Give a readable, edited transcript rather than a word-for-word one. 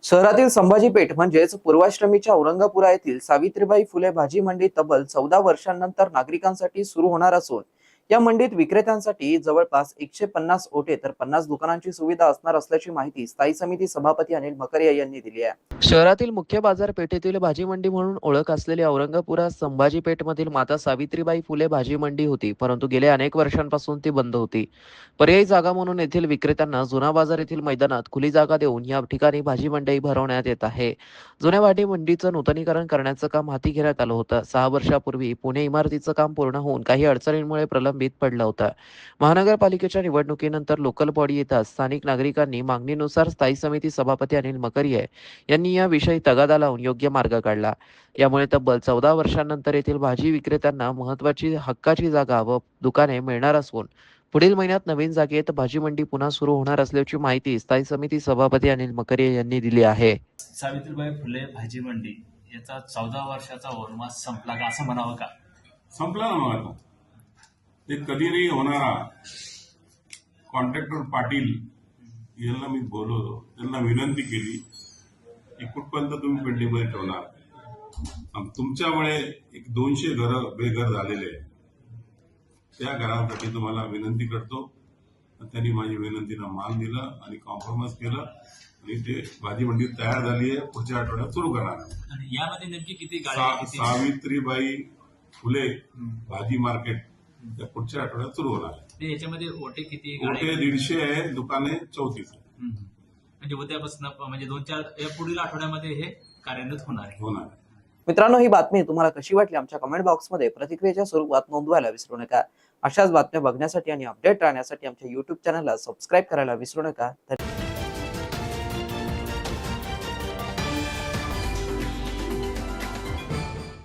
शहरातील संभाजी पेठ म्हणजेच पूर्वाश्रमीच्या औरंगापुरा येथील सावित्रीबाई फुले भाजी मंडी तब्बल 14 वर्षांनंतर नागरिकांसाठी सुरू होणार असून या मंडीत विक्रेत्यांसाठी जवळपास 150 ओटे तर 50 दुकानांची सुविधा असणार असल्याची माहिती स्थायी समिती सभापती अनिल मकरिया यांनी दिली आहे। शहरातील मुख्य बाजारपेठेतील भाजी मंडी म्हणून ओळख असलेली औरंगापुरा संभाजी पेठमधील माता सावित्रीबाई फुले भाजी मंडी होती, परंतु गेल्या अनेक वर्षांपासून ती बंद होती। पर्यायी जागा म्हणून येथील विक्रेत्यांना जुना बाजार येथील मैदानात खुली जागा देऊन या ठिकाणी भाजी मंडई भरवण्यात येत आहे। जुन्या भाजी मंडीचं नूतनीकरण करण्याचं काम हाती घेण्यात आलं होतं। 6 वर्षापूर्वी पुणे इमारतीचं काम पूर्ण होऊन काही अडचणींमुळे प्रलंबित पडलं होतं। महानगरपालिकेच्या निवडणुकीनंतर लोकल बॉडी येतात स्थानिक नागरिकांनी मागणीनुसार स्थायी समिती सभापती अनिल मकरिया यांनी याविषयी तगादा लावून योग्य मार्ग काढला। यामुळे तब्बल 14 वर्षांनंतर येथील भाजी विक्रेत्यांना महत्त्वाची हक्काची जागा व दुकाने मिळणार असून पुढील महिन्यात नवीन जागेत भाजी मंडी पुन्हा सुरू होणार असल्याची माहिती स्थायी समिती सभापती अनिल मकरिया यांनी दिली आहे। सावित्रीबाई फुले भाजी मंडी याचा 14 वर्षाचा वनवास संपला का असं म्हणावं का? संपला ना मग आता ते कधी नाही होणारा कॉन्ट्रॅक्टर पाटील यांना मी बोलवतो, त्यांना विनंती केली की कुठपर्यंत तुम्ही पेंडिंगमध्ये ठेवणार। तुमच्यामुळे एक 200 घरं बेघर झालेले आहे, त्या घरांसाठी तुम्हाला विनंती करतो। त्यांनी माझी विनंतीला मान दिला आणि कॉम्प्रोमाइज केलं आणि ते भाजी मंडी तयार झाली आहे, पुढच्या आठवड्यात सुरू करणार आहे। आणि यामध्ये नेमकी किती गाड्या सावित्रीबाई फुले भाजी मार्केट त्या पुढच्या आठवड्यात सुरू होणार आहे। याच्यामध्ये ओटे किती? ओटे 150 आहे, दुकाने 34 आहे। म्हणजे उद्यापासून म्हणजे 2-4 या पुढील आठवड्यामध्ये हे कार्यान्वित होणार आहे। मित्रांनो, ही बातमी तुम्हाला कशी वाटली आमच्या कमेंट बॉक्समध्ये प्रतिक्रियेच्या स्वरूपात नोंदवायला विसरू नका। अशाच बातम्या बघण्यासाठी आणि अपडेट राहण्यासाठी आमच्या YouTube चॅनलला सबस्क्राईब करायला विसरू नका।